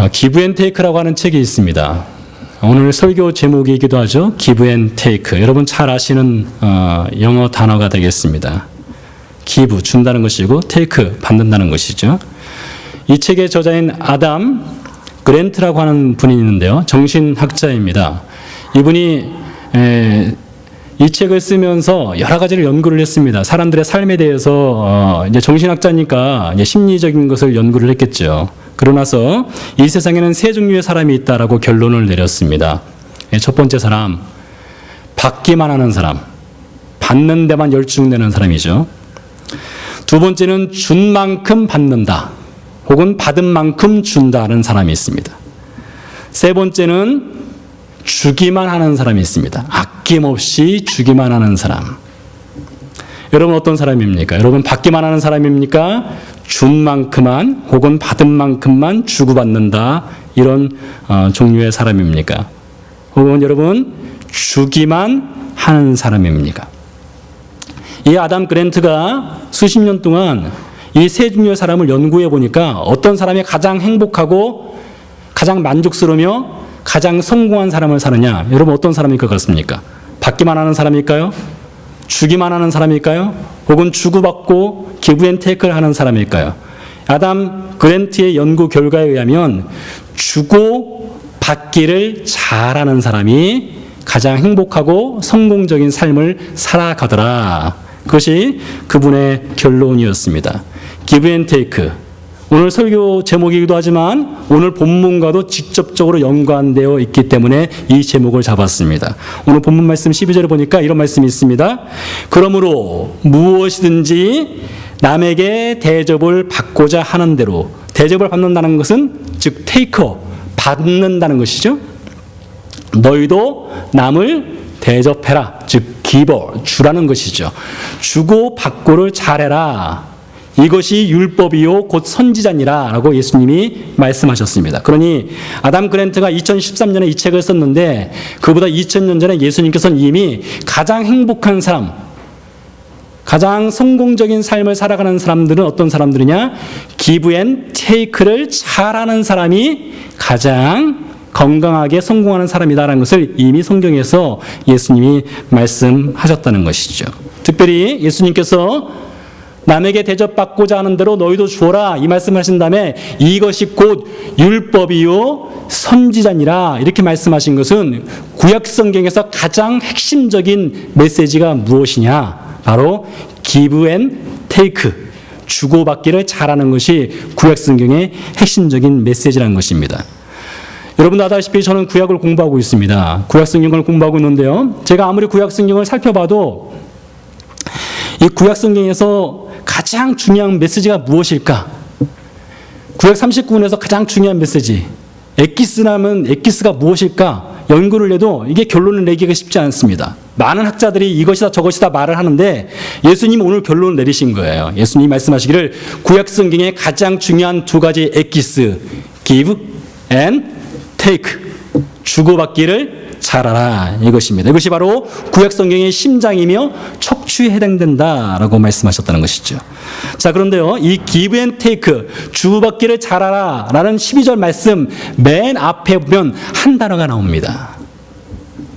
기브 앤 테이크라고 하는 책이 있습니다. 오늘 설교 제목이기도 하죠. 기브 앤 테이크. 여러분 잘 아시는 영어 단어가 되겠습니다. 기브, 준다는 것이고 테이크, 받는다는 것이죠. 이 책의 저자인 아담 그랜트라고 하는 분이 있는데요. 정신학자입니다. 이분이 이 책을 쓰면서 여러 가지를 연구를 했습니다. 사람들의 삶에 대해서 이제 정신학자니까 이제 심리적인 것을 연구를 했겠죠. 그러나서 이 세상에는 세 종류의 사람이 있다라고 결론을 내렸습니다. 첫 번째 사람, 받기만 하는 사람, 받는 데만 열중되는 사람이죠. 두 번째는 준 만큼 받는다, 혹은 받은 만큼 준다는 사람이 있습니다. 세 번째는 주기만 하는 사람이 있습니다. 아낌없이 주기만 하는 사람. 여러분 어떤 사람입니까? 여러분 받기만 하는 사람입니까? 준 만큼만 혹은 받은 만큼만 주고받는다, 이런 종류의 사람입니까? 혹은 여러분 주기만 하는 사람입니까? 이 아담 그랜트가 수십 년 동안 이 세 종류의 사람을 연구해 보니까 어떤 사람이 가장 행복하고 가장 만족스러우며 가장 성공한 사람을 사느냐, 여러분 어떤 사람일 것 같습니까? 받기만 하는 사람일까요? 주기만 하는 사람일까요? 혹은 주고받고 기브 앤 테이크를 하는 사람일까요? 아담 그랜트의 연구 결과에 의하면 주고 받기를 잘하는 사람이 가장 행복하고 성공적인 삶을 살아가더라. 그것이 그분의 결론이었습니다. 기브 앤 테이크. 오늘 설교 제목이기도 하지만 오늘 본문과도 직접적으로 연관되어 있기 때문에 이 제목을 잡았습니다. 오늘 본문 말씀 12절에 보니까 이런 말씀이 있습니다. 그러므로 무엇이든지 남에게 대접을 받고자 하는 대로, 대접을 받는다는 것은 즉 테이커, 받는다는 것이죠. 너희도 남을 대접해라, 즉 기버, 주라는 것이죠. 주고 받고를 잘해라. 이것이 율법이요 곧 선지자니라 라고 예수님이 말씀하셨습니다. 그러니 아담 그랜트가 2013년에 이 책을 썼는데 그보다 2000년 전에 예수님께서는 이미 가장 행복한 사람, 가장 성공적인 삶을 살아가는 사람들은 어떤 사람들이냐? 기브 앤 테이크를 잘하는 사람이 가장 건강하게 성공하는 사람이다라는 것을 이미 성경에서 예수님이 말씀하셨다는 것이죠. 특별히 예수님께서 남에게 대접받고자 하는 대로 너희도 주어라, 이 말씀하신 다음에 이것이 곧 율법이요 선지자니라 이렇게 말씀하신 것은 구약 성경에서 가장 핵심적인 메시지가 무엇이냐? 바로 give and take, 주고받기를 잘하는 것이 구약 성경의 핵심적인 메시지라는 것입니다. 여러분도 아다시피 저는 구약을 공부하고 있습니다. 구약 성경을 공부하고 있는데요, 제가 아무리 구약 성경을 살펴봐도 이 구약 성경에서 가장 중요한 메시지가 무엇일까? 구약 39권에서 가장 중요한 메시지, 엑기스라면 엑기스가 무엇일까? 연구를 해도 이게 결론을 내기가 쉽지 않습니다. 많은 학자들이 이것이다 저것이다 말을 하는데 예수님이 오늘 결론을 내리신 거예요. 예수님이 말씀하시기를 구약 성경의 가장 중요한 두 가지 엑기스, give and take, 주고받기를 잘하라, 이것입니다. 이것이 바로 구약 성경의 심장이며 척추에 해당된다라고 말씀하셨다는 것이죠. 자, 그런데요, 이 give and take, 주고받기를 잘하라 라는 12절 말씀 맨 앞에 보면 한 단어가 나옵니다.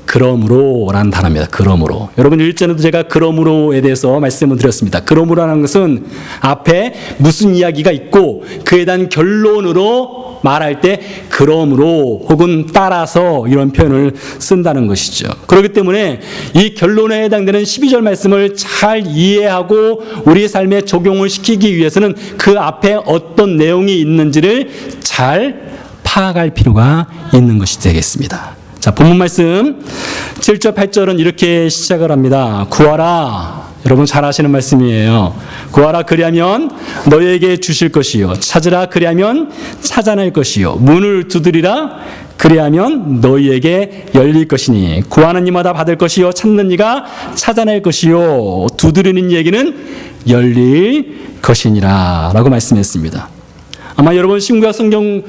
그러므로 라는 단어입니다. 그러므로. 여러분 일전에도 제가 그러므로에 대해서 말씀을 드렸습니다. 그러므로라는 것은 앞에 무슨 이야기가 있고 그에 대한 결론으로 말할 때 그러므로 혹은 따라서 이런 표현을 쓴다는 것이죠. 그렇기 때문에 이 결론에 해당되는 12절 말씀을 잘 이해하고 우리 삶에 적용을 시키기 위해서는 그 앞에 어떤 내용이 있는지를 잘 파악할 필요가 있는 것이 되겠습니다. 자, 본문 말씀 7절 8절은 이렇게 시작을 합니다. 구하라. 여러분 잘 아시는 말씀이에요. 구하라 그리하면 너희에게 주실 것이요, 찾으라 그리하면 찾아낼 것이요, 문을 두드리라 그리하면 너희에게 열릴 것이니 구하는 이마다 받을 것이요, 찾는 이가 찾아낼 것이요, 두드리는 이에게는 열릴 것이니라 라고 말씀했습니다. 아마 여러분 신구약 성경에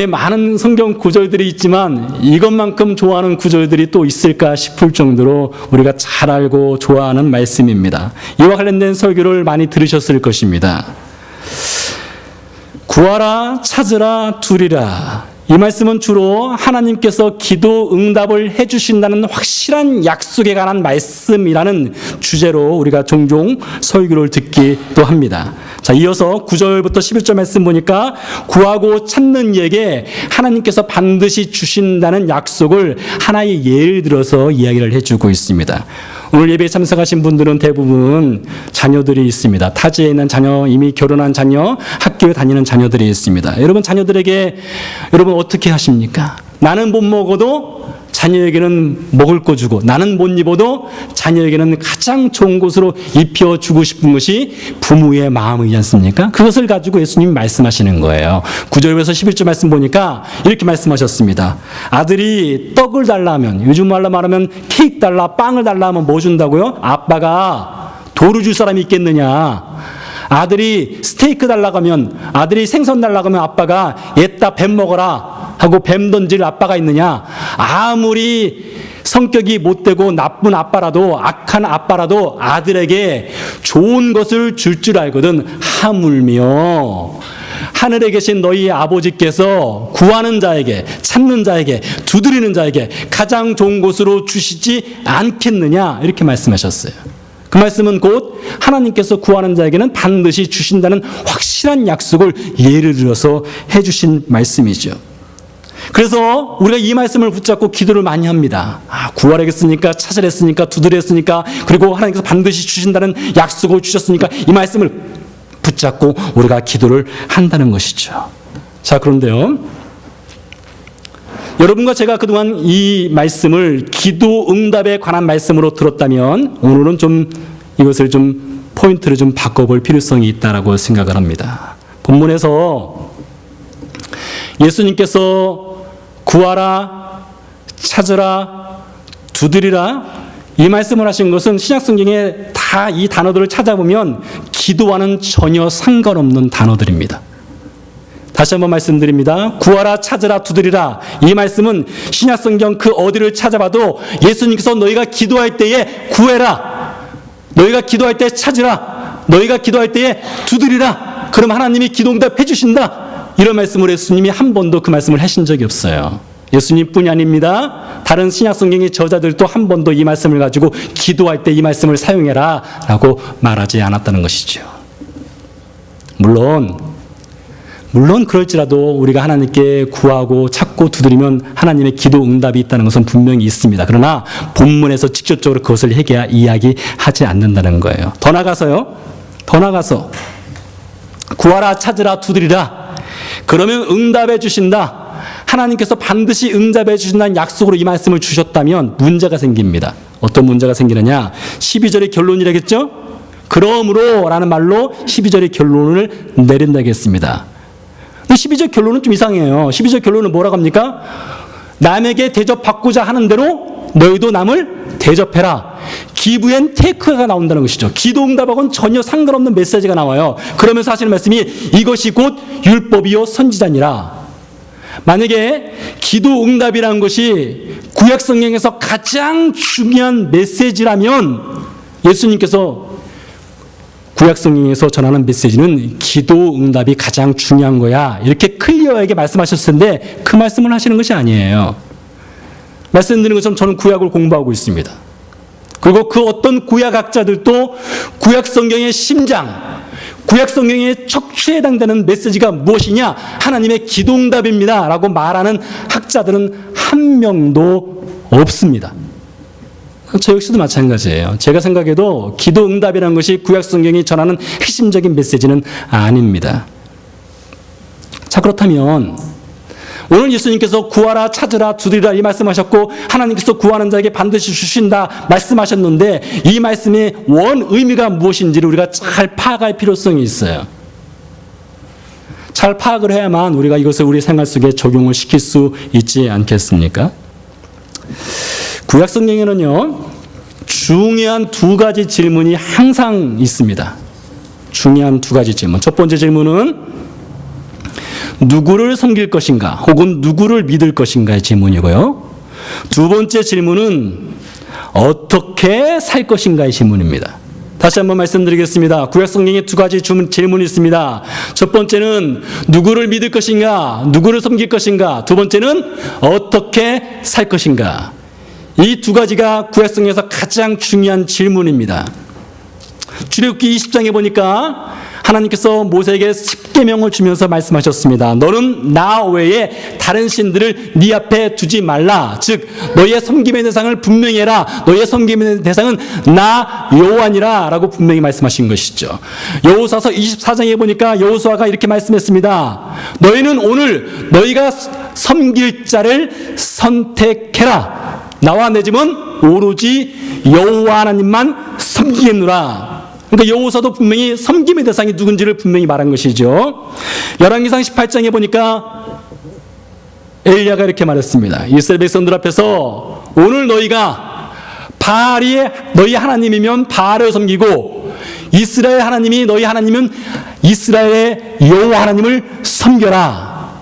많은 성경 구절들이 있지만 이것만큼 좋아하는 구절들이 또 있을까 싶을 정도로 우리가 잘 알고 좋아하는 말씀입니다. 이와 관련된 설교를 많이 들으셨을 것입니다. 구하라, 찾으라, 두리라. 이 말씀은 주로 하나님께서 기도 응답을 해주신다는 확실한 약속에 관한 말씀이라는 주제로 우리가 종종 설교를 듣기도 합니다. 자, 이어서 9절부터 11절 말씀 보니까 구하고 찾는 이에게 하나님께서 반드시 주신다는 약속을 하나의 예를 들어서 이야기를 해주고 있습니다. 오늘 예배에 참석하신 분들은 대부분 자녀들이 있습니다. 타지에 있는 자녀, 이미 결혼한 자녀, 학교에 다니는 자녀들이 있습니다. 여러분 자녀들에게 여러분 어떻게 하십니까? 나는 못 먹어도 자녀에게는 먹을 거 주고, 나는 못 입어도 자녀에게는 가장 좋은 곳으로 입혀주고 싶은 것이 부모의 마음이지 않습니까? 그것을 가지고 예수님이 말씀하시는 거예요. 9절에서 11절 말씀 보니까 이렇게 말씀하셨습니다. 아들이 떡을 달라 하면, 요즘 말로 말하면 케이크 달라, 빵을 달라 하면 뭐 준다고요? 아빠가 돌을 줄 사람이 있겠느냐? 아들이 스테이크 달라고 하면, 아들이 생선 달라고 하면 아빠가 얘따 뱀 먹어라 하고 뱀 던질 아빠가 있느냐? 아무리 성격이 못되고 나쁜 아빠라도, 악한 아빠라도 아들에게 좋은 것을 줄 줄 알거든. 하물며 하늘에 계신 너희 아버지께서 구하는 자에게, 찾는 자에게, 두드리는 자에게 가장 좋은 곳으로 주시지 않겠느냐? 이렇게 말씀하셨어요. 그 말씀은 곧 하나님께서 구하는 자에게는 반드시 주신다는 확실한 약속을 예를 들어서 해주신 말씀이죠. 그래서 우리가 이 말씀을 붙잡고 기도를 많이 합니다. 구하랬으니까, 찾으랬으니까, 두드렸으니까, 그리고 하나님께서 반드시 주신다는 약속을 주셨으니까 이 말씀을 붙잡고 우리가 기도를 한다는 것이죠. 자, 그런데요, 여러분과 제가 그동안 이 말씀을 기도 응답에 관한 말씀으로 들었다면 오늘은 좀 이것을 좀 포인트를 좀 바꿔볼 필요성이 있다라고 생각을 합니다. 본문에서 예수님께서 구하라, 찾으라, 두드리라 이 말씀을 하신 것은 신약성경에 다 이 단어들을 찾아보면 기도와는 전혀 상관없는 단어들입니다. 다시 한번 말씀드립니다. 구하라, 찾으라, 두드리라. 이 말씀은 신약성경 그 어디를 찾아봐도 예수님께서 너희가 기도할 때에 구해라, 너희가 기도할 때 찾으라, 너희가 기도할 때에 두드리라. 그럼 하나님이 기도응답 해주신다. 이런 말씀을 예수님이 한 번도 그 말씀을 하신 적이 없어요. 예수님뿐이 아닙니다. 다른 신약성경의 저자들도 한 번도 이 말씀을 가지고 기도할 때 이 말씀을 사용해라 라고 말하지 않았다는 것이죠. 물론 그럴지라도 우리가 하나님께 구하고 찾고 두드리면 하나님의 기도 응답이 있다는 것은 분명히 있습니다. 그러나 본문에서 직접적으로 그것을 이야기하지 않는다는 거예요. 더 나가서 구하라, 찾으라, 두드리라. 그러면 응답해 주신다. 하나님께서 반드시 응답해 주신다는 약속으로 이 말씀을 주셨다면 문제가 생깁니다. 어떤 문제가 생기느냐? 12절의 결론이라겠죠? 그러므로 라는 말로 12절의 결론을 내린다겠습니다. 12절 결론은 좀 이상해요. 12절 결론은 뭐라고 합니까? 남에게 대접받고자 하는 대로 너희도 남을 대접해라. give and take가 나온다는 것이죠. 기도 응답하고는 전혀 상관없는 메시지가 나와요. 그러면서 하시는 말씀이 이것이 곧 율법이요 선지자니라. 만약에 기도 응답이라는 것이 구약 성경에서 가장 중요한 메시지라면 예수님께서 구약 성경에서 전하는 메시지는 기도 응답이 가장 중요한 거야. 이렇게 클리어하게 말씀하셨을 텐데 그 말씀을 하시는 것이 아니에요. 말씀드리는 것처럼 저는 구약을 공부하고 있습니다. 그리고 그 어떤 구약학자들도 구약 성경의 심장, 구약 성경의 척추에 해당되는 메시지가 무엇이냐? 하나님의 기도 응답입니다 라고 말하는 학자들은 한 명도 없습니다. 저 역시도 마찬가지예요. 제가 생각해도 기도 응답이라는 것이 구약 성경이 전하는 핵심적인 메시지는 아닙니다. 자, 그렇다면 오늘 예수님께서 구하라, 찾으라, 두드리라 이 말씀하셨고 하나님께서 구하는 자에게 반드시 주신다 말씀하셨는데 이 말씀의 원 의미가 무엇인지를 우리가 잘 파악할 필요성이 있어요. 잘 파악을 해야만 우리가 이것을 우리 생활 속에 적용을 시킬 수 있지 않겠습니까? 구약 성경에는요, 중요한 두 가지 질문이 항상 있습니다. 중요한 두 가지 질문. 첫 번째 질문은 누구를 섬길 것인가 혹은 누구를 믿을 것인가의 질문이고요. 두 번째 질문은 어떻게 살 것인가의 질문입니다. 다시 한번 말씀드리겠습니다. 구약 성경에 두 가지 질문이 있습니다. 첫 번째는 누구를 믿을 것인가, 누구를 섬길 것인가. 두 번째는 어떻게 살 것인가. 이 두 가지가 구약 성경에서 가장 중요한 질문입니다. 출애굽기 20장에 보니까 하나님께서 모세에게 10계명을 주면서 말씀하셨습니다. 너는 나 외에 다른 신들을 네 앞에 두지 말라. 즉 너의 섬김의 대상을 분명히 해라. 너의 섬김의 대상은 나 여호와니라 라고 분명히 말씀하신 것이죠. 여호수아서 24장에 보니까 여호수아가 이렇게 말씀했습니다. 너희는 오늘 너희가 섬길 자를 선택해라. 나와 내 집은 오로지 여호와 하나님만 섬기겠노라. 그러니까 여호수아도 분명히 섬김의 대상이 누군지를 분명히 말한 것이죠. 열왕기상 18장에 보니까 엘리야가 이렇게 말했습니다. 이스라엘 백성들 앞에서 오늘 너희가 바알이 너희 하나님이면 바알을 섬기고 이스라엘 하나님이 너희 하나님은 이스라엘의 여호와 하나님을 섬겨라.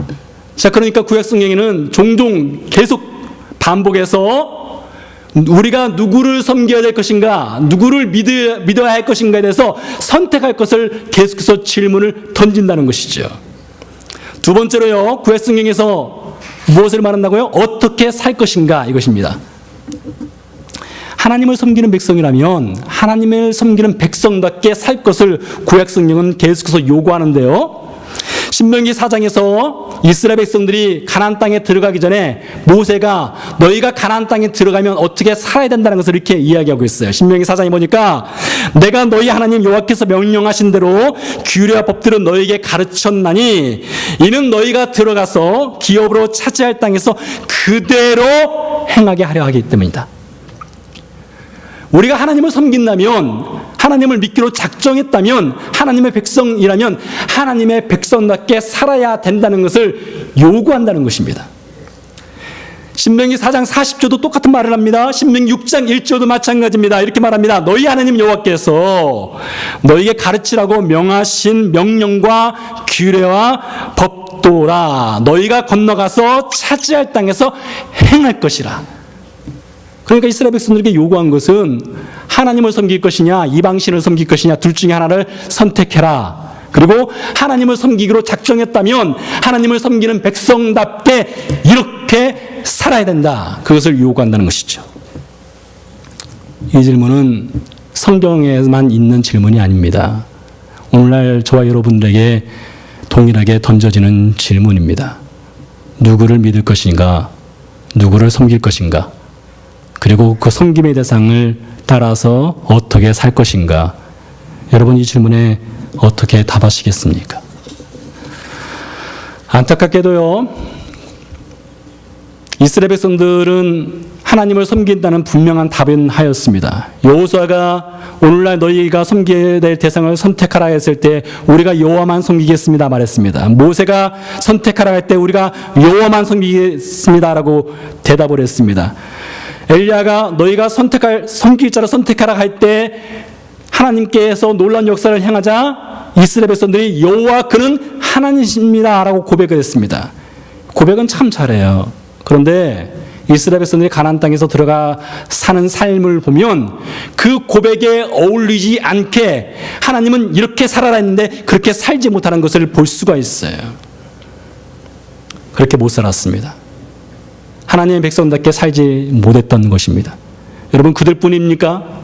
자, 그러니까 구약 성경에는 종종 계속 반복해서 우리가 누구를 섬겨야 될 것인가, 누구를 믿어야 할 것인가에 대해서 선택할 것을 계속해서 질문을 던진다는 것이죠. 두 번째로요, 구약 성경에서 무엇을 말한다고요? 어떻게 살 것인가, 이것입니다. 하나님을 섬기는 백성이라면 하나님을 섬기는 백성답게 살 것을 구약 성경은 계속해서 요구하는데요. 신명기 4장에서 이스라엘 백성들이 가나안 땅에 들어가기 전에 모세가 너희가 가나안 땅에 들어가면 어떻게 살아야 된다는 것을 이렇게 이야기하고 있어요. 신명기 4장에 보니까 내가 너희 하나님 여호와께서 명령하신 대로 규례와 법들은 너희에게 가르쳤나니 이는 너희가 들어가서 기업으로 차지할 땅에서 그대로 행하게 하려 하기 때문이다. 우리가 하나님을 섬긴다면, 하나님을 믿기로 작정했다면, 하나님의 백성이라면 하나님의 백성답게 살아야 된다는 것을 요구한다는 것입니다. 신명기 4장 40절도 똑같은 말을 합니다. 신명기 6장 1절도 마찬가지입니다. 이렇게 말합니다. 너희 하나님 여호와께서 너희에게 가르치라고 명하신 명령과 규례와 법도라 너희가 건너가서 차지할 땅에서 행할 것이라. 그러니까 이스라엘 백성들에게 요구한 것은 하나님을 섬길 것이냐 이방신을 섬길 것이냐 둘 중에 하나를 선택해라. 그리고 하나님을 섬기기로 작정했다면 하나님을 섬기는 백성답게 이렇게 살아야 된다. 그것을 요구한다는 것이죠. 이 질문은 성경에만 있는 질문이 아닙니다. 오늘날 저와 여러분들에게 동일하게 던져지는 질문입니다. 누구를 믿을 것인가? 누구를 섬길 것인가? 그리고 그 섬김의 대상을 따라서 어떻게 살 것인가? 여러분 이 질문에 어떻게 답하시겠습니까? 안타깝게도요, 이스라엘 백성들은 하나님을 섬긴다는 분명한 답은 하였습니다. 여호수아가 오늘날 너희가 섬겨야 될 대상을 선택하라 했을 때 우리가 여호와만 섬기겠습니다 말했습니다. 모세가 선택하라 할 때 우리가 여호와만 섬기겠습니다라고 대답을 했습니다. 엘리야가 너희가 섬길 자를 선택하라 할 때 하나님께서 놀라운 역사를 행하자 이스라엘 백성들이 여호와 그는 하나님이십니다라고 고백을 했습니다. 고백은 참 잘해요. 그런데 이스라엘 백성들이 가나안 땅에서 들어가 사는 삶을 보면 그 고백에 어울리지 않게 하나님은 이렇게 살아라 했는데 그렇게 살지 못하는 것을 볼 수가 있어요. 그렇게 못 살았습니다. 하나님의 백성답게 살지 못했던 것입니다. 여러분 그들뿐입니까?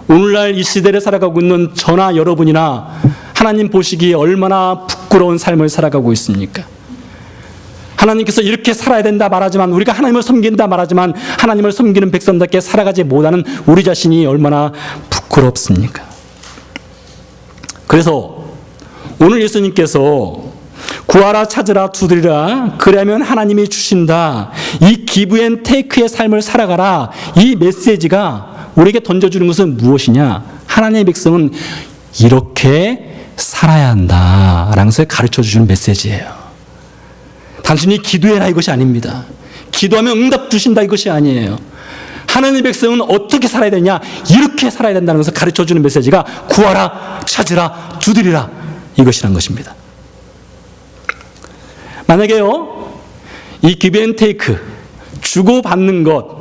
오늘날 이 시대를 살아가고 있는 저나 여러분이나 하나님 보시기에 얼마나 부끄러운 삶을 살아가고 있습니까? 하나님께서 이렇게 살아야 된다 말하지만 우리가 하나님을 섬긴다 말하지만 하나님을 섬기는 백성답게 살아가지 못하는 우리 자신이 얼마나 부끄럽습니까? 그래서 오늘 예수님께서 구하라 찾으라 두드리라 그러면 하나님이 주신다. 이 기브 앤 테이크의 삶을 살아가라. 이 메시지가 우리에게 던져주는 것은 무엇이냐? 하나님의 백성은 이렇게 살아야 한다라는 것을 가르쳐주는 메시지예요. 단순히 기도해라 이것이 아닙니다. 기도하면 응답 주신다 이것이 아니에요. 하나님의 백성은 어떻게 살아야 되냐? 이렇게 살아야 된다는 것을 가르쳐주는 메시지가 구하라 찾으라 두드리라 이것이란 것입니다. 만약에요, 이 기브 앤 테이크, 주고받는 것,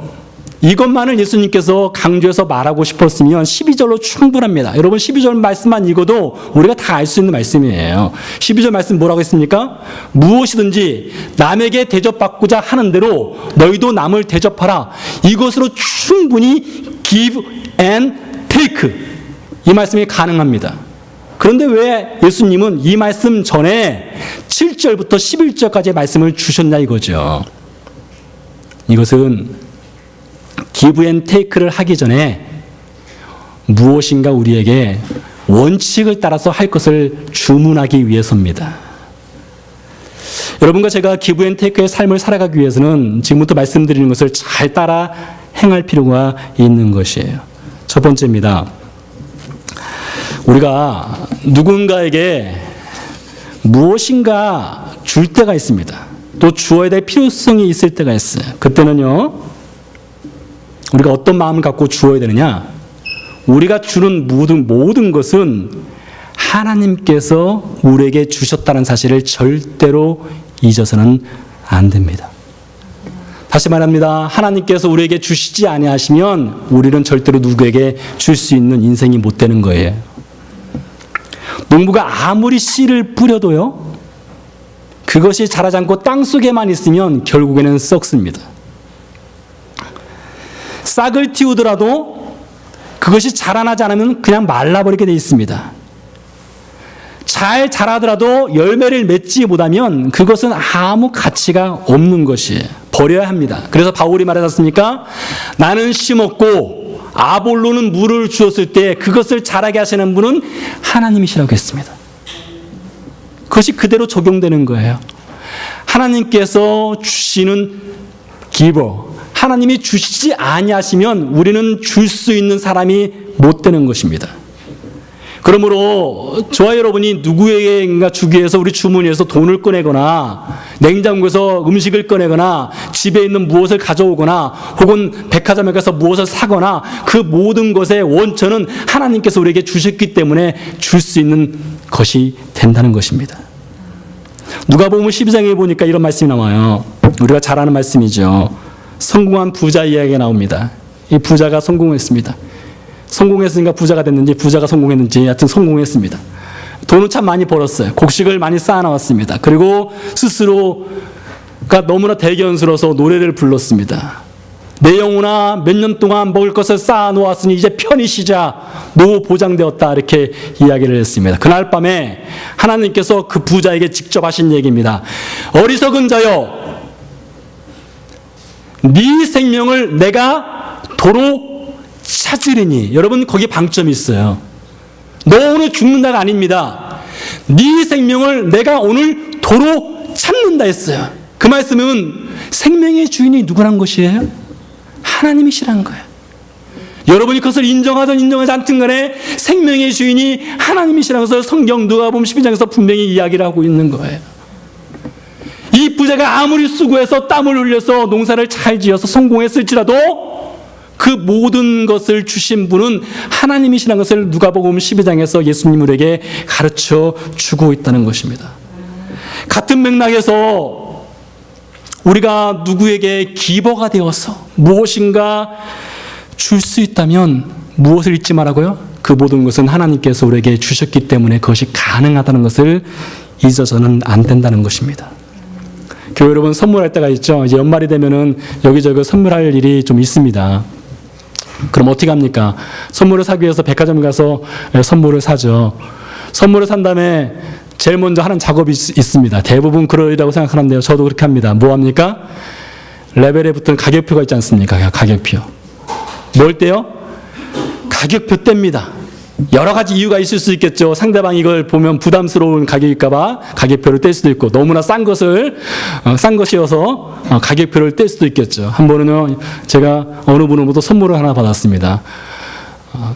이것만을 예수님께서 강조해서 말하고 싶었으면 12절로 충분합니다. 여러분 12절 말씀만 읽어도 우리가 다 알 수 있는 말씀이에요. 12절 말씀 뭐라고 했습니까? 무엇이든지 남에게 대접받고자 하는 대로 너희도 남을 대접하라. 이것으로 충분히 give and take. 이 말씀이 가능합니다. 그런데 왜 예수님은 이 말씀 전에 7절부터 11절까지의 말씀을 주셨냐 이거죠. 이것은 give and take를 하기 전에 무엇인가 우리에게 원칙을 따라서 할 것을 주문하기 위해서입니다. 여러분과 제가 give and take의 삶을 살아가기 위해서는 지금부터 말씀드리는 것을 잘 따라 행할 필요가 있는 것이에요. 첫 번째입니다. 우리가 누군가에게 무엇인가 줄 때가 있습니다. 또 주어야 될 필요성이 있을 때가 있어요. 그때는요, 우리가 어떤 마음을 갖고 주어야 되느냐? 우리가 주는 모든 것은 하나님께서 우리에게 주셨다는 사실을 절대로 잊어서는 안 됩니다. 다시 말합니다. 하나님께서 우리에게 주시지 아니하시면 우리는 절대로 누구에게 줄 수 있는 인생이 못 되는 거예요. 농부가 아무리 씨를 뿌려도요, 그것이 자라지 않고 땅속에만 있으면 결국에는 썩습니다. 싹을 틔우더라도 그것이 자라나지 않으면 그냥 말라버리게 되어 있습니다. 잘 자라더라도 열매를 맺지 못하면 그것은 아무 가치가 없는 것이에요. 버려야 합니다. 그래서 바울이 말하지 않습니까? 나는 심었고 아볼로는 물을 주었을 때 그것을 자라게 하시는 분은 하나님이시라고 했습니다. 그것이 그대로 적용되는 거예요. 하나님께서 주시는 기버, 하나님이 주시지 아니하시면 우리는 줄 수 있는 사람이 못 되는 것입니다. 그러므로 저와 여러분이 누구에게인가 주기 위해서 우리 주머니에서 돈을 꺼내거나 냉장고에서 음식을 꺼내거나 집에 있는 무엇을 가져오거나 혹은 백화점에 가서 무엇을 사거나 그 모든 것의 원천은 하나님께서 우리에게 주셨기 때문에 줄 수 있는 것이 된다는 것입니다. 누가복음 12장에 보니까 이런 말씀이 나와요. 우리가 잘 아는 말씀이죠. 성공한 부자 이야기가 나옵니다. 이 부자가 성공했습니다. 성공했으니까 부자가 됐는지 부자가 성공했는지 하여튼 성공했습니다. 돈을 참 많이 벌었어요. 곡식을 많이 쌓아나왔습니다. 그리고 스스로가 너무나 대견스러워서 노래를 불렀습니다. 내 영혼아 몇 년 동안 먹을 것을 쌓아놓았으니 이제 편히 쉬자. 노후 보장되었다. 이렇게 이야기를 했습니다. 그날 밤에 하나님께서 그 부자에게 직접 하신 얘기입니다. 어리석은 자여, 네 생명을 내가 도로 찾으리니. 여러분 거기 방점이 있어요. 너 오늘 죽는다가 아닙니다. 네 생명을 내가 오늘 도로 찾는다 했어요. 그 말씀은 생명의 주인이 누구란 것이에요? 하나님이시란 거예요. 여러분이 그것을 인정하든 인정하지 않든 간에 생명의 주인이 하나님이시라는 것을 성경 누가복음 12장에서 분명히 이야기를 하고 있는 거예요. 이 부자가 아무리 수고해서 땀을 흘려서 농사를 잘 지어서 성공했을지라도 그 모든 것을 주신 분은 하나님이시라는 것을 누가복음 12장에서 예수님 우리에게 가르쳐 주고 있다는 것입니다. 같은 맥락에서 우리가 누구에게 기버가 되어서 무엇인가 줄 수 있다면 무엇을 잊지 말라고요? 그 모든 것은 하나님께서 우리에게 주셨기 때문에 그것이 가능하다는 것을 잊어서는 안 된다는 것입니다. 교회 여러분 선물할 때가 있죠. 이제 연말이 되면은 여기저기 선물할 일이 좀 있습니다. 그럼 어떻게 합니까? 선물을 사기 위해서 백화점 가서 선물을 사죠. 선물을 산 다음에 제일 먼저 하는 작업이 있습니다. 대부분 그러리라고 생각하는데요. 저도 그렇게 합니다. 뭐 합니까? 레벨에 붙은 가격표가 있지 않습니까? 가격표. 뭘 떼요? 가격표 뗍니다. 여러 가지 이유가 있을 수 있겠죠. 상대방이 이걸 보면 부담스러운 가격일까봐 가격표를 뗄 수도 있고, 너무나 싼 것이어서 가격표를 뗄 수도 있겠죠. 한 번은요, 제가 어느 분으로부터 선물을 하나 받았습니다.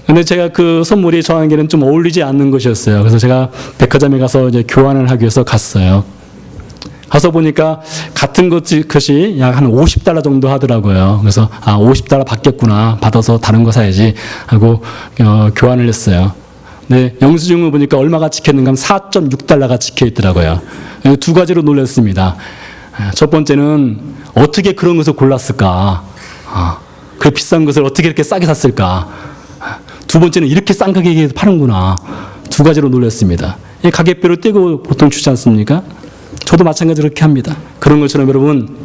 근데 제가 그 선물이 저에게는 좀 어울리지 않는 것이었어요. 그래서 제가 백화점에 가서 이제 교환을 하기 위해서 갔어요. 가서 보니까 같은 것이 약 한 $50 정도 하더라고요. 그래서 50$ 받겠구나. 받아서 다른 거 사야지 하고 교환을 했어요. 근데 영수증을 보니까 얼마가 찍혔는가 하면 $4.6가 찍혀 있더라고요. 두 가지로 놀랐습니다. 첫 번째는 어떻게 그런 것을 골랐을까? 그 비싼 것을 어떻게 이렇게 싸게 샀을까? 두 번째는 이렇게 싼 가격에 파는구나. 두 가지로 놀랐습니다. 이 가격표를 떼고 보통 주지 않습니까? 저도 마찬가지로 그렇게 합니다. 그런 것처럼 여러분,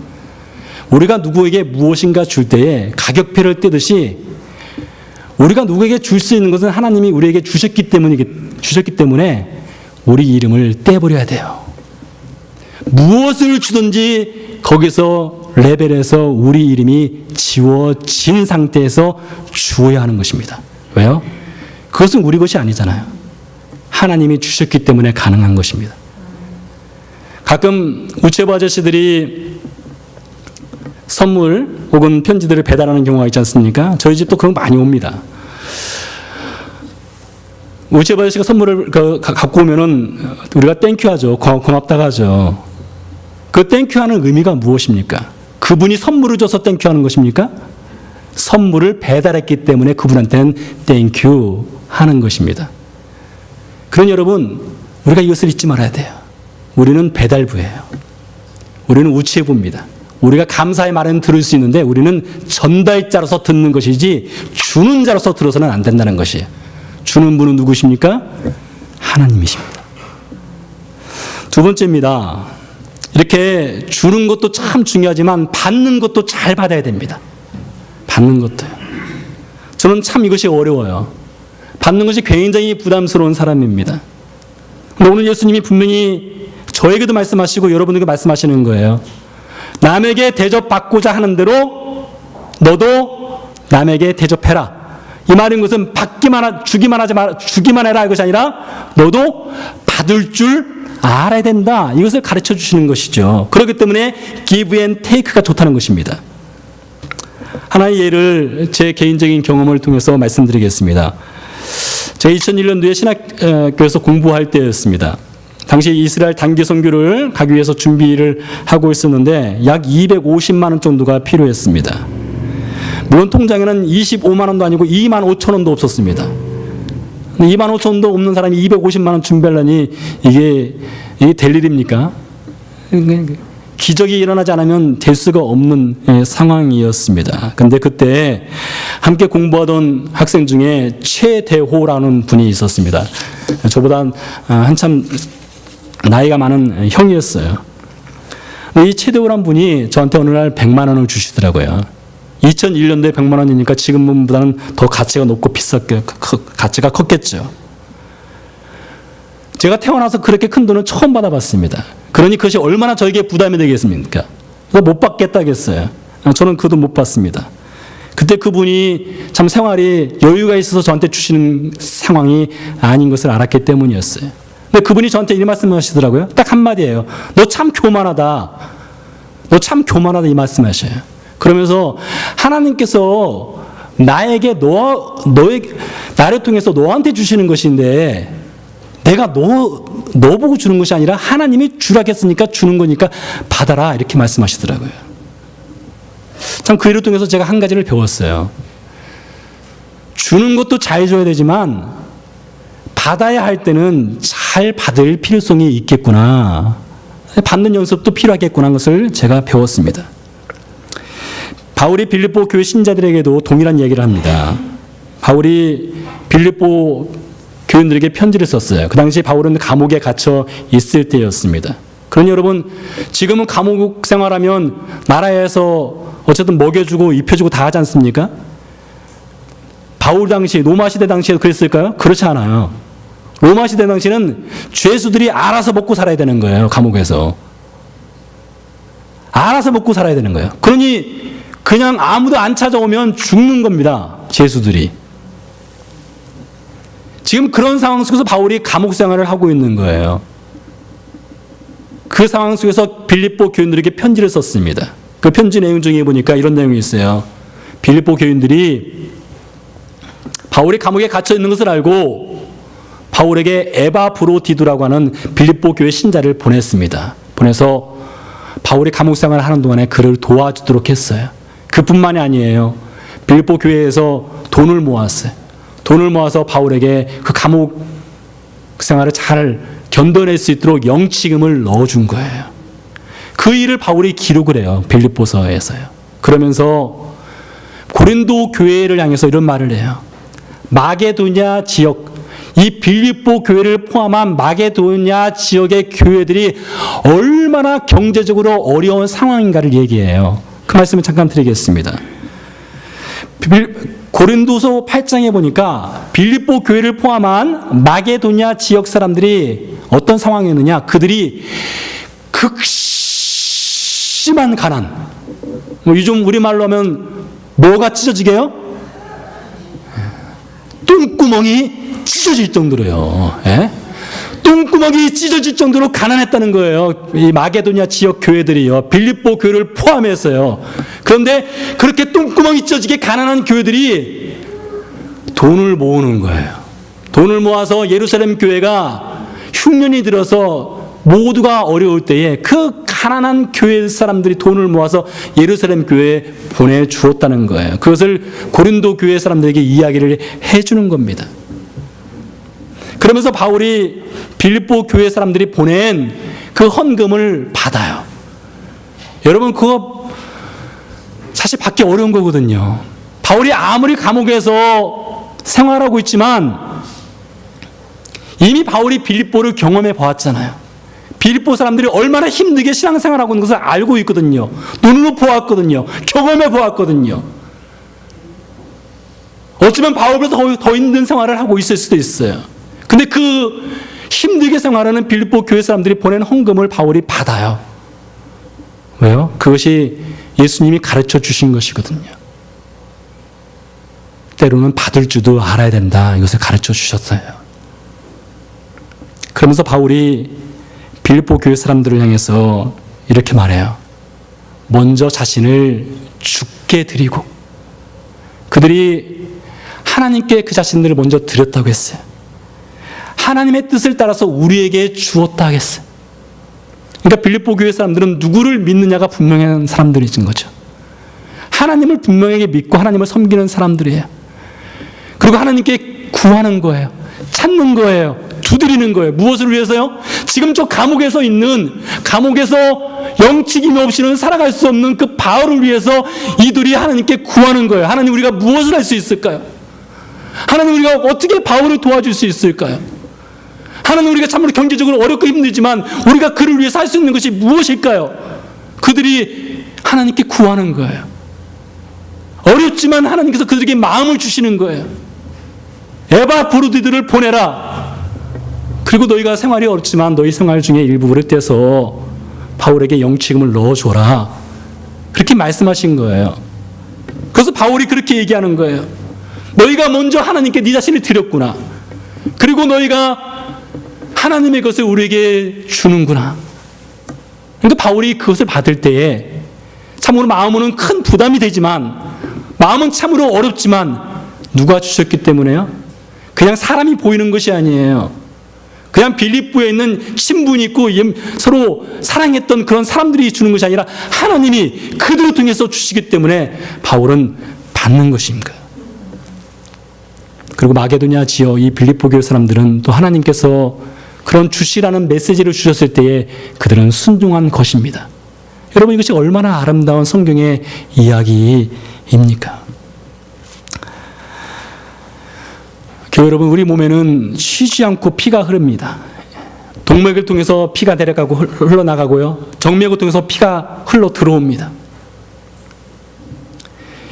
우리가 누구에게 무엇인가 줄 때에 가격표를 떼듯이 우리가 누구에게 줄 수 있는 것은 하나님이 우리에게 주셨기 때문에 우리 이름을 떼버려야 돼요. 무엇을 주든지 거기서 레벨에서 우리 이름이 지워진 상태에서 주어야 하는 것입니다. 왜요? 그것은 우리 것이 아니잖아요. 하나님이 주셨기 때문에 가능한 것입니다. 가끔 우체부 아저씨들이 선물 혹은 편지들을 배달하는 경우가 있지 않습니까? 저희 집도 그런 거 많이 옵니다. 우체부 아저씨가 선물을 갖고 오면은 우리가 땡큐하죠. 고맙다고 하죠. 그 땡큐하는 의미가 무엇입니까? 그분이 선물을 줘서 땡큐하는 것입니까? 선물을 배달했기 때문에 그분한테는 땡큐 하는 것입니다. 그러니 여러분, 우리가 이것을 잊지 말아야 돼요. 우리는 배달부예요. 우리는 우체부입니다. 우리가 감사의 말은 들을 수 있는데 우리는 전달자로서 듣는 것이지 주는 자로서 들어서는 안 된다는 것이에요. 주는 분은 누구십니까? 하나님이십니다. 두 번째입니다. 이렇게 주는 것도 참 중요하지만 받는 것도 잘 받아야 됩니다. 받는 것도요. 저는 참 이것이 어려워요. 받는 것이 굉장히 부담스러운 사람입니다. 근데 오늘 예수님이 분명히 저에게도 말씀하시고 여러분에게 말씀하시는 거예요. 남에게 대접받고자 하는 대로 너도 남에게 대접해라. 이 말인 것은 주기만 해라 이것이 아니라 너도 받을 줄 알아야 된다. 이것을 가르쳐 주시는 것이죠. 그렇기 때문에 give and take가 좋다는 것입니다. 하나의 예를 제 개인적인 경험을 통해서 말씀드리겠습니다. 제가 2001년도에 신학교에서 공부할 때였습니다. 당시 이스라엘 단기 선교를 가기 위해서 준비를 하고 있었는데 약 250만 원 정도가 필요했습니다. 물론 통장에는 25만 원도 아니고 2만 5천 원도 없었습니다. 2만 5천 원도 없는 사람이 250만 원 준비하려니 이게 될 일입니까? 기적이 일어나지 않으면 될 수가 없는 상황이었습니다. 근데 그때 함께 공부하던 학생 중에 최대호라는 분이 있었습니다. 저보다 한참 나이가 많은 형이었어요. 이 최대호라는 분이 저한테 어느 날 100만 원을 주시더라고요. 2001년도에 100만 원이니까 지금보다는 더 가치가 높고 가치가 컸겠죠. 제가 태어나서 그렇게 큰 돈을 처음 받아봤습니다. 그러니 그것이 얼마나 저에게 부담이 되겠습니까? 못 받겠다겠어요. 저는 그 돈 못 받습니다. 그때 그분이 참 생활이 여유가 있어서 저한테 주시는 상황이 아닌 것을 알았기 때문이었어요. 근데 그분이 저한테 이 말씀을 하시더라고요. 딱 한마디예요. 너 참 교만하다. 너 참 교만하다 이 말씀하셔요. 그러면서 하나님께서 나에게 나를 통해서 너한테 주시는 것인데 내가 너 보고 주는 것이 아니라 하나님이 주라겠으니까 주는 거니까 받아라 이렇게 말씀하시더라고요. 참 그 일을 통해서 제가 한 가지를 배웠어요. 주는 것도 잘 줘야 되지만 받아야 할 때는 잘 받을 필요성이 있겠구나. 받는 연습도 필요하겠구나 하는 것을 제가 배웠습니다. 바울이 빌립보 교회 신자들에게도 동일한 얘기를 합니다. 바울이 빌립보 교인들에게 편지를 썼어요. 그 당시 바울은 감옥에 갇혀 있을 때였습니다. 그러니 여러분, 지금은 감옥 생활하면 나라에서 어쨌든 먹여주고 입혀주고 다 하지 않습니까? 바울 당시, 로마 시대 당시에 그랬을까요? 그렇지 않아요. 로마 시대 당시는 죄수들이 알아서 먹고 살아야 되는 거예요. 감옥에서. 알아서 먹고 살아야 되는 거예요. 그러니 그냥 아무도 안 찾아오면 죽는 겁니다. 죄수들이. 지금 그런 상황 속에서 바울이 감옥 생활을 하고 있는 거예요. 그 상황 속에서 빌립보 교인들에게 편지를 썼습니다. 그 편지 내용 중에 보니까 이런 내용이 있어요. 빌립보 교인들이 바울이 감옥에 갇혀 있는 것을 알고 바울에게 에바브로디두라고 하는 빌립보 교회 신자를 보냈습니다. 보내서 바울이 감옥 생활을 하는 동안에 그를 도와주도록 했어요. 그뿐만이 아니에요. 빌립보 교회에서 돈을 모았어요. 돈을 모아서 바울에게 그 감옥 생활을 잘 견뎌낼 수 있도록 영치금을 넣어준 거예요. 그 일을 바울이 기록을 해요. 빌립보서에서요. 그러면서 고린도 교회를 향해서 이런 말을 해요. 마게도냐 지역, 이 빌립보 교회를 포함한 마게도냐 지역의 교회들이 얼마나 경제적으로 어려운 상황인가를 얘기해요. 그 말씀을 잠깐 드리겠습니다. 고린도서 8장에 보니까 빌립보 교회를 포함한 마게도냐 지역 사람들이 어떤 상황이었느냐. 그들이 극심한 가난. 요즘 우리말로 하면 뭐가 찢어지게요? 똥구멍이 찢어질 정도로요. 예? 똥구멍이 찢어질 정도로 가난했다는 거예요. 이 마게도냐 지역 교회들이요. 빌립보 교회를 포함해서요. 그런데 그렇게 똥구멍이 찢어지게 가난한 교회들이 돈을 모으는 거예요. 돈을 모아서 예루살렘 교회가 흉년이 들어서 모두가 어려울 때에 그 가난한 교회 사람들이 돈을 모아서 예루살렘 교회에 보내주었다는 거예요. 그것을 고린도 교회 사람들에게 이야기를 해주는 겁니다. 그러면서 바울이 빌립보 교회 사람들이 보낸 그 헌금을 받아요. 여러분, 그거 사실 받기 어려운 거거든요. 바울이 아무리 감옥에서 생활하고 있지만 이미 바울이 빌립보를 경험해 보았잖아요. 빌립보 사람들이 얼마나 힘들게 신앙생활하고 있는 것을 알고 있거든요. 눈으로 보았거든요. 경험해 보았거든요. 어쩌면 바울보다 더 힘든 생활을 하고 있을 수도 있어요. 근데 그 힘들게 생활하는 빌립보 교회 사람들이 보낸 헌금을 바울이 받아요. 왜요? 그것이 예수님이 가르쳐 주신 것이거든요. 때로는 받을 줄도 알아야 된다. 이것을 가르쳐 주셨어요. 그러면서 바울이 빌립보 교회 사람들을 향해서 이렇게 말해요. 먼저 자신을 죽게 드리고, 그들이 하나님께 그 자신들을 먼저 드렸다고 했어요. 하나님의 뜻을 따라서 우리에게 주었다 하겠어요. 그러니까 빌립보 교회 사람들은 누구를 믿느냐가 분명한 사람들이신 거죠. 하나님을 분명하게 믿고 하나님을 섬기는 사람들이에요. 그리고 하나님께 구하는 거예요. 찾는 거예요. 두드리는 거예요. 무엇을 위해서요? 지금 저 감옥에서 영치김 없이는 살아갈 수 없는 그 바울을 위해서 이들이 하나님께 구하는 거예요. 하나님, 우리가 무엇을 할 수 있을까요? 하나님, 우리가 어떻게 바울을 도와줄 수 있을까요? 하나님, 우리가 참으로 경제적으로 어렵고 힘들지만 우리가 그를 위해서 할 수 있는 것이 무엇일까요? 그들이 하나님께 구하는 거예요. 어렵지만 하나님께서 그들에게 마음을 주시는 거예요. 에바브로디들을 보내라. 그리고 너희가 생활이 어렵지만 너희 생활 중에 일부를 떼서 바울에게 영치금을 넣어줘라. 그렇게 말씀하신 거예요. 그래서 바울이 그렇게 얘기하는 거예요. 너희가 먼저 하나님께 네 자신을 드렸구나. 그리고 너희가 하나님의 것을 우리에게 주는구나. 그러니까 바울이 그것을 받을 때에 참으로 마음은 큰 부담이 되지만, 마음은 참으로 어렵지만 누가 주셨기 때문에요? 그냥 사람이 보이는 것이 아니에요. 그냥 빌립보에 있는 친분이 있고 서로 사랑했던 그런 사람들이 주는 것이 아니라 하나님이 그들을 통해서 주시기 때문에 바울은 받는 것입니다. 그리고 마게도냐 지역 이 빌립보 교회 사람들은 또 하나님께서 그런 주시라는 메시지를 주셨을 때에 그들은 순종한 것입니다. 여러분, 이것이 얼마나 아름다운 성경의 이야기입니까? 교회 여러분, 우리 몸에는 쉬지 않고 피가 흐릅니다. 동맥을 통해서 피가 내려가고 흘러나가고요. 정맥을 통해서 피가 흘러 들어옵니다.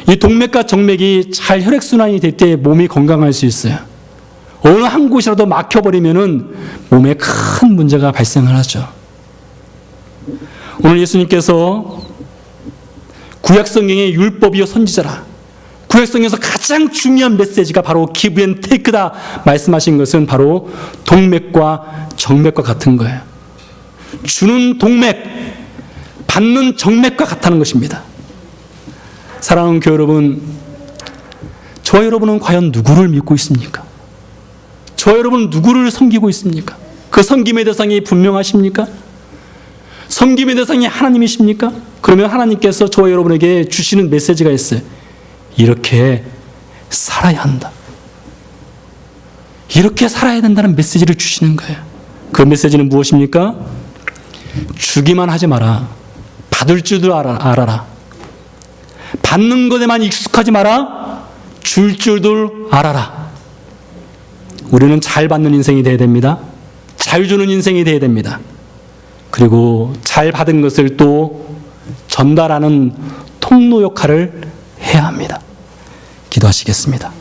이 동맥과 정맥이 잘 혈액순환이 될 때 몸이 건강할 수 있어요. 어느 한 곳이라도 막혀버리면은 몸에 큰 문제가 발생을 하죠. 오늘 예수님께서 구약성경의 율법이요 선지자라, 구약성경에서 가장 중요한 메시지가 바로 give and take다 말씀하신 것은 바로 동맥과 정맥과 같은 거예요. 주는 동맥, 받는 정맥과 같다는 것입니다. 사랑하는 교회 여러분, 저와 여러분은 과연 누구를 믿고 있습니까? 저와 여러분은 누구를 섬기고 있습니까? 그 섬김의 대상이 분명하십니까? 섬김의 대상이 하나님이십니까? 그러면 하나님께서 저와 여러분에게 주시는 메시지가 있어요. 이렇게 살아야 한다. 이렇게 살아야 된다는 메시지를 주시는 거예요. 그 메시지는 무엇입니까? 주기만 하지 마라. 받을 줄도 알아라. 받는 것에만 익숙하지 마라. 줄 줄들 알아라. 우리는 잘 받는 인생이 되어야 됩니다. 잘 주는 인생이 되어야 됩니다. 그리고 잘 받은 것을 또 전달하는 통로 역할을 해야 합니다. 기도하시겠습니다.